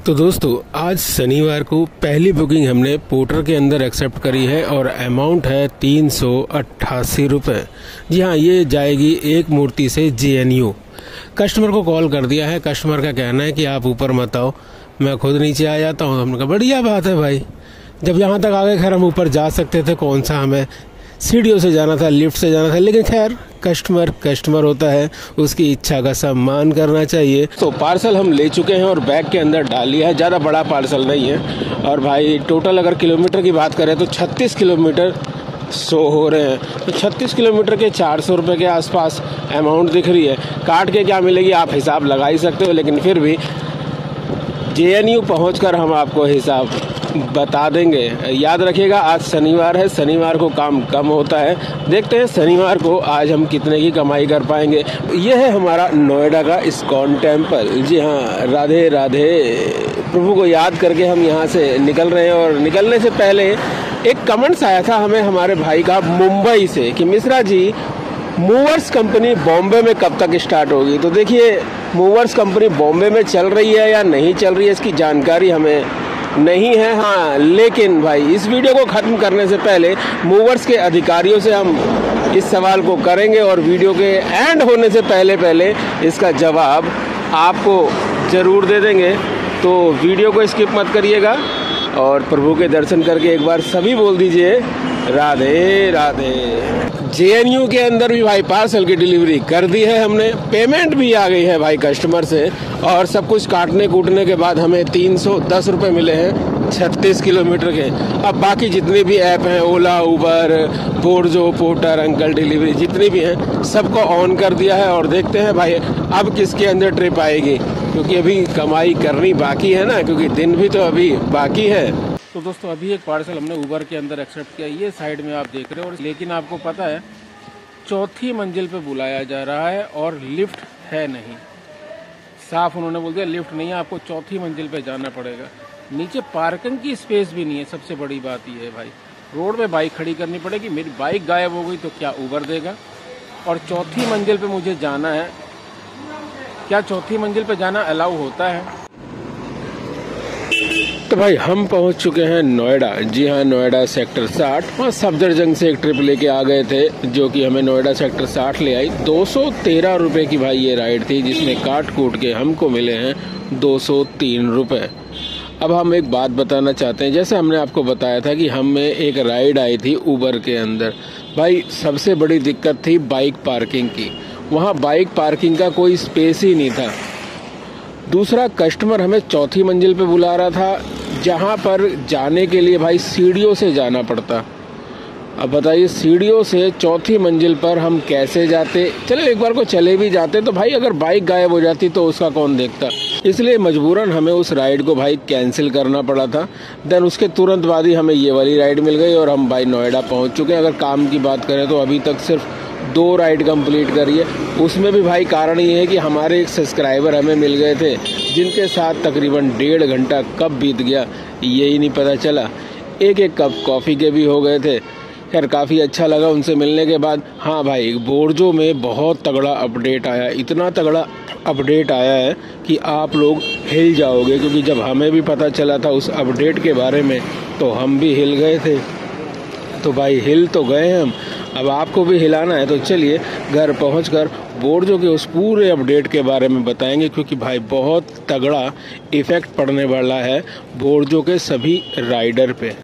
तो दोस्तों आज शनिवार को पहली बुकिंग हमने पोर्टर के अंदर एक्सेप्ट करी है और अमाउंट है 388 रुपये। जी हाँ, ये जाएगी एक मूर्ति से JNU। कस्टमर को कॉल कर दिया है। कस्टमर का कहना है कि आप ऊपर मत आओ, मैं खुद नीचे आ जाता हूँ। हमने कहा बढ़िया बात है भाई, जब यहाँ तक आ गए खैर हम ऊपर जा सकते थे, कौन सा हमें सीढ़ियों से जाना था, लिफ्ट से जाना था। लेकिन खैर कस्टमर होता है, उसकी इच्छा का सम्मान करना चाहिए। तो पार्सल हम ले चुके हैं और बैग के अंदर डाल लिया है। ज़्यादा बड़ा पार्सल नहीं है। और भाई टोटल अगर किलोमीटर की बात करें तो 36 किलोमीटर शो हो रहे हैं। तो 36 किलोमीटर के 400 रुपये के आसपास अमाउंट दिख रही है। काट के क्या मिलेगी आप हिसाब लगा ही सकते हो, लेकिन फिर भी JNU पहुँचकर हम आपको हिसाब बता देंगे। याद रखिएगा आज शनिवार है, शनिवार को काम कम होता है। देखते हैं शनिवार को आज हम कितने की कमाई कर पाएंगे। यह है हमारा नोएडा का इस्कॉन टेम्पल। जी हाँ, राधे राधे। प्रभु को याद करके हम यहाँ से निकल रहे हैं। और निकलने से पहले एक कमेंट्स आया था हमें हमारे भाई का मुंबई से कि मिश्रा जी मूवर्स कंपनी बॉम्बे में कब तक स्टार्ट होगी। तो देखिए, मूवर्स कंपनी बॉम्बे में चल रही है या नहीं चल रही है इसकी जानकारी हमें नहीं है। हाँ, लेकिन भाई इस वीडियो को ख़त्म करने से पहले मूवर्स के अधिकारियों से हम इस सवाल को करेंगे और वीडियो के एंड होने से पहले इसका जवाब आपको ज़रूर दे देंगे। तो वीडियो को स्किप मत करिएगा और प्रभु के दर्शन करके एक बार सभी बोल दीजिए राधे राधे। JNU के अंदर भी भाई पार्सल की डिलीवरी कर दी है हमने। पेमेंट भी आ गई है भाई कस्टमर से। और सब कुछ काटने कूटने के बाद हमें 310 रुपये मिले हैं 36 किलोमीटर के। अब बाकी जितने भी ऐप हैं, ओला, उबर, बोर्जो, पोर्टर, अंकल डिलीवरी, जितनी भी हैं सबको ऑन कर दिया है। और देखते हैं भाई अब किसके अंदर ट्रिप आएगी, क्योंकि अभी कमाई करनी बाकी है ना, क्योंकि दिन भी तो अभी बाकी है। तो दोस्तों अभी एक पार्सल हमने उबर के अंदर एक्सेप्ट किया। ये साइड में आप देख रहे हो। लेकिन आपको पता है चौथी मंजिल पे बुलाया जा रहा है और लिफ्ट है नहीं। साफ उन्होंने बोल दिया लिफ्ट नहीं है, आपको चौथी मंजिल पे जाना पड़ेगा। नीचे पार्किंग की स्पेस भी नहीं है। सबसे बड़ी बात ये है भाई, रोड पे बाइक खड़ी करनी पड़ेगी। मेरी बाइक गायब हो गई तो क्या उबर देगा। और चौथी मंजिल पे मुझे जाना है। क्या चौथी मंजिल पे जाना अलाउ होता है? तो भाई हम पहुंच चुके हैं नोएडा। जी हाँ, नोएडा सेक्टर 60। वहाँ सफदरजंग से एक ट्रिप लेके आ गए थे जो कि हमें नोएडा सेक्टर 60 ले आई। 213 रुपये की भाई ये राइड थी, जिसमें काट कूट के हमको मिले हैं 203 रुपये। अब हम एक बात बताना चाहते हैं। जैसे हमने आपको बताया था कि हमें एक राइड आई थी उबर के अंदर। भाई सबसे बड़ी दिक्कत थी बाइक पार्किंग की। वहाँ बाइक पार्किंग का कोई स्पेस ही नहीं था। दूसरा, कस्टमर हमें चौथी मंजिल पे बुला रहा था, जहाँ पर जाने के लिए भाई सीढ़ियों से जाना पड़ता। अब बताइए सीढ़ियों से चौथी मंजिल पर हम कैसे जाते। चले एक बार को चले भी जाते तो भाई अगर बाइक गायब हो जाती तो उसका कौन देखता। इसलिए मजबूरन हमें उस राइड को भाई कैंसिल करना पड़ा था। देन उसके तुरंत बाद ही हमें ये वाली राइड मिल गई और हम भाई नोएडा पहुँच चुके हैं। अगर काम की बात करें तो अभी तक सिर्फ 2 राइड कंप्लीट करी है। उसमें भी भाई कारण ये है कि हमारे एक सब्सक्राइबर हमें मिल गए थे, जिनके साथ तकरीबन 1.5 घंटा कब बीत गया यही नहीं पता चला। एक कप कॉफ़ी के भी हो गए थे। खैर काफ़ी अच्छा लगा उनसे मिलने के बाद। हाँ भाई, बोर्जो में बहुत तगड़ा अपडेट आया। इतना तगड़ा अपडेट आया है कि आप लोग हिल जाओगे, क्योंकि जब हमें भी पता चला था उस अपडेट के बारे में तो हम भी हिल गए थे। तो भाई हिल तो गए हम, अब आपको भी हिलाना है। तो चलिए घर पहुंचकर बोर्जो के उस पूरे अपडेट के बारे में बताएंगे, क्योंकि भाई बहुत तगड़ा इफेक्ट पड़ने वाला है बोर्जो के सभी राइडर पे।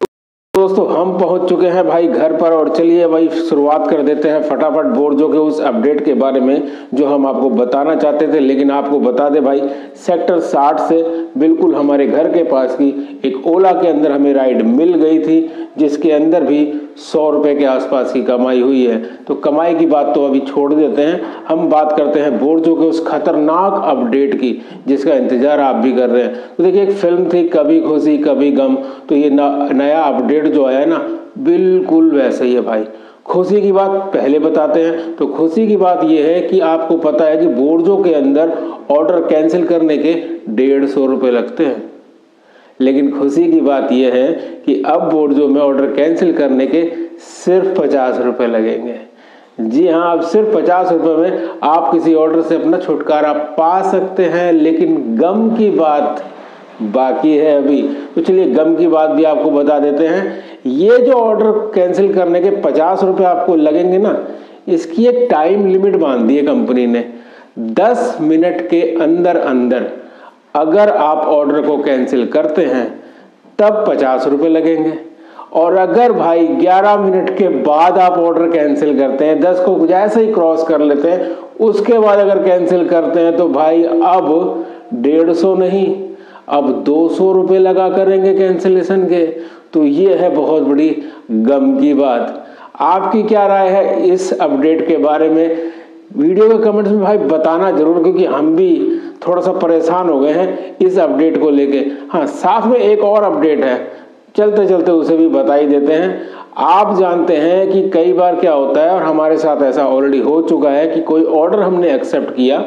दोस्तों हम पहुंच चुके हैं भाई घर पर और चलिए भाई शुरुआत कर देते हैं फटाफट बोर्जो के उस अपडेट के बारे में जो हम आपको बताना चाहते थे। लेकिन आपको बता दे भाई, सेक्टर 60 से बिल्कुल हमारे घर के पास की एक ओला के अंदर हमें राइड मिल गई थी, जिसके अंदर भी 100 रुपये के आसपास की कमाई हुई है। तो कमाई की बात तो अभी छोड़ देते हैं, हम बात करते हैं बोर्जो के उस खतरनाक अपडेट की जिसका इंतजार आप भी कर रहे हैं। तो देखिए, एक फिल्म थी कभी खुशी कभी गम, तो ये नया अपडेट जो आया है ना, बिल्कुल वैसे ही है भाई। खुशी की बात पहले बताते हैं। तो खुशी की बात यह है कि आपको पता है कि बोर्जो के अंदर ऑर्डर कैंसिल करने के 150 रुपये लगते हैं। लेकिन खुशी की बात यह है कि अब बोर्जो में ऑर्डर कैंसिल करने के सिर्फ 50 रुपये लगेंगे। जी हाँ, अब सिर्फ 50 रुपये में आप किसी ऑर्डर से अपना छुटकारा पा सकते हैं। लेकिन गम की बात बाकी है अभी। तो चलिए गम की बात भी आपको बता देते हैं। ये जो ऑर्डर कैंसिल करने के 50 रुपये आपको लगेंगे ना, इसकी एक टाइम लिमिट बांध दी है कंपनी ने। 10 मिनट के अंदर अंदर अगर आप ऑर्डर को कैंसिल करते हैं तब 50 रुपये लगेंगे, और अगर भाई 11 मिनट के बाद आप ऑर्डर कैंसिल करते हैं, 10 को जैसे ही क्रॉस कर लेते हैं उसके बाद अगर कैंसिल करते हैं तो भाई अब 150 नहीं, अब 200 रुपये लगा करेंगे कैंसिलेशन के। तो ये है बहुत बड़ी गम की बात। आपकी क्या राय है इस अपडेट के बारे में? वीडियो के कमेंट्स में भाई बताना जरूर, क्योंकि हम भी थोड़ा सा परेशान हो गए हैं इस अपडेट को लेके। हाँ, साथ में एक और अपडेट है, चलते चलते उसे भी बता ही देते हैं। आप जानते हैं कि कई बार क्या होता है, और हमारे साथ ऐसा ऑलरेडी हो चुका है कि कोई ऑर्डर हमने एक्सेप्ट किया,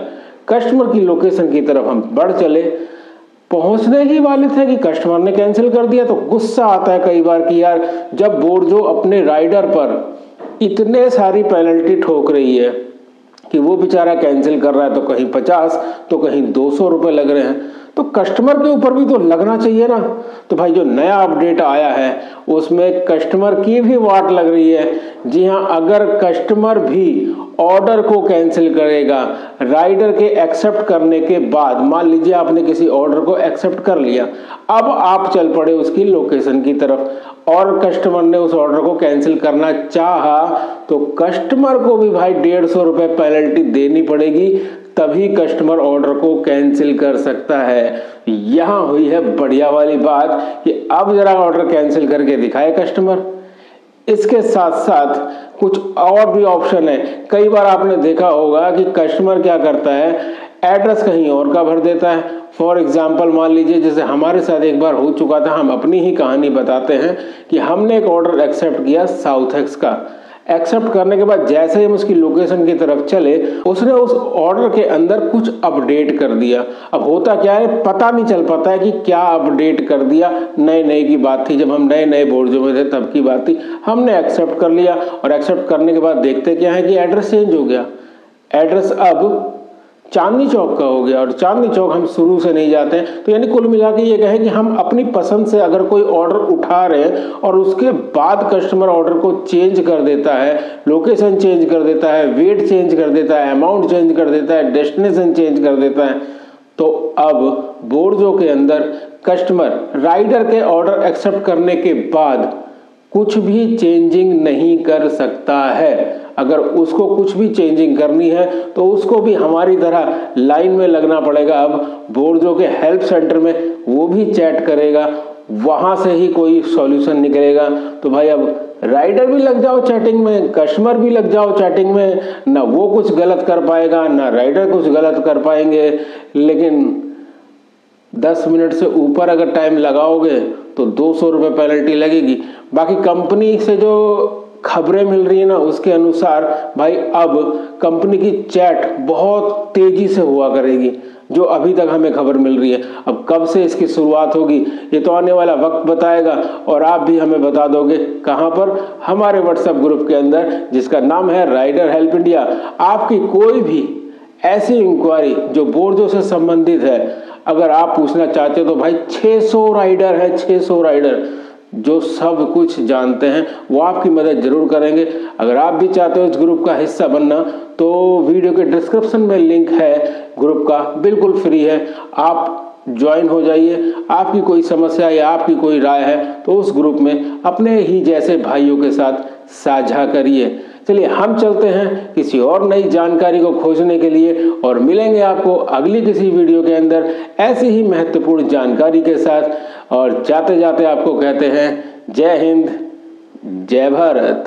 कस्टमर की लोकेशन की तरफ हम बढ़ चले, पहुंचने ही वाले थे कि कस्टमर ने कैंसिल कर दिया। तो गुस्सा आता है कई बार कि यार, जब बोर्जो अपने राइडर पर इतने सारी पेनल्टी ठोक रही है कि वो बेचारा कैंसिल कर रहा है, तो कहीं 50 तो कहीं 200 रुपये लग रहे हैं, तो कस्टमर के ऊपर भी तो लगना चाहिए ना। तो भाई जो नया अपडेट आया है उसमें कस्टमर की भी वाट लग रही है। जी हाँ, अगर कस्टमर भी ऑर्डर को कैंसिल करेगा राइडर के एक्सेप्ट करने के बाद, मान लीजिए आपने किसी ऑर्डर को एक्सेप्ट कर लिया, अब आप चल पड़े उसकी लोकेशन की तरफ और कस्टमर ने उस ऑर्डर को कैंसिल करना चाहा, तो कस्टमर को भी भाई 150 रुपये पेनल्टी देनी पड़ेगी, तभी कस्टमर ऑर्डर को कैंसिल कर सकता है। यहां हुई है बढ़िया वाली बात कि अब जरा ऑर्डर कैंसिल करके दिखाए कस्टमर। इसके साथ साथ कुछ और भी ऑप्शन है। कई बार आपने देखा होगा कि कस्टमर क्या करता है, एड्रेस कहीं और का भर देता है। फॉर एग्जाम्पल मान लीजिए, जैसे हमारे साथ एक बार हो चुका था, हम अपनी ही कहानी बताते हैं कि हमने एक ऑर्डर एक्सेप्ट किया साउथ एक्स का। एक्सेप्ट करने के बाद जैसे ही हम उसकी लोकेशन की तरफ चले, उसने उस ऑर्डर के अंदर कुछ अपडेट कर दिया। अब होता क्या है, पता नहीं चल पाता है कि क्या अपडेट कर दिया। नए नए की बात थी, जब हम नए नए बोर्जो में थे तब की बात थी। हमने एक्सेप्ट कर लिया और एक्सेप्ट करने के बाद देखते क्या है कि एड्रेस चेंज हो गया। एड्रेस अब चांदनी चौक का हो गया, और चांदनी चौक हम शुरू से नहीं जाते हैं। तो यानी कुल मिला के ये कहें कि हम अपनी पसंद से अगर कोई ऑर्डर उठा रहे हैं और उसके बाद कस्टमर ऑर्डर को चेंज कर देता है, लोकेशन चेंज कर देता है, वेट चेंज कर देता है, अमाउंट चेंज कर देता है, डेस्टिनेशन चेंज कर देता है, तो अब बोर्जो के अंदर कस्टमर राइडर के ऑर्डर एक्सेप्ट करने के बाद कुछ भी चेंजिंग नहीं कर सकता है। अगर उसको कुछ भी चेंजिंग करनी है तो उसको भी हमारी तरह लाइन में लगना पड़ेगा। अब बोर्जो के हेल्प सेंटर में वो भी चैट करेगा, वहां से ही कोई सॉल्यूशन निकलेगा। तो भाई अब राइडर भी लग जाओ चैटिंग में, कस्टमर भी लग जाओ चैटिंग में, ना वो कुछ गलत कर पाएगा ना राइडर कुछ गलत कर पाएंगे। लेकिन 10 मिनट से ऊपर अगर टाइम लगाओगे तो 200 रुपये पेनल्टी लगेगी। बाकी कंपनी से जो खबरें मिल रही है ना, उसके अनुसार भाई अब कंपनी की चैट बहुत तेजी से हुआ करेगी, जो अभी तक हमें खबर मिल रही है। अब कब से इसकी शुरुआत होगी ये तो आने वाला वक्त बताएगा, और आप भी हमें बता दोगे कहां पर, हमारे व्हाट्सएप ग्रुप के अंदर जिसका नाम है राइडर हेल्प इंडिया। आपकी कोई भी ऐसी इंक्वायरी जो बोर्जो से संबंधित है, अगर आप पूछना चाहते हो तो भाई 600 राइडर है, 600 राइडर जो सब कुछ जानते हैं, वो आपकी मदद जरूर करेंगे। अगर आप भी चाहते हो इस ग्रुप का हिस्सा बनना तो वीडियो के डिस्क्रिप्शन में लिंक है ग्रुप का, बिल्कुल फ्री है, आप ज्वाइन हो जाइए। आपकी कोई समस्या या आपकी कोई राय है तो उस ग्रुप में अपने ही जैसे भाइयों के साथ साझा करिए। चलिए हम चलते हैं किसी और नई जानकारी को खोजने के लिए, और मिलेंगे आपको अगली किसी वीडियो के अंदर ऐसी ही महत्वपूर्ण जानकारी के साथ। और जाते जाते आपको कहते हैं जय हिंद, जय भारत।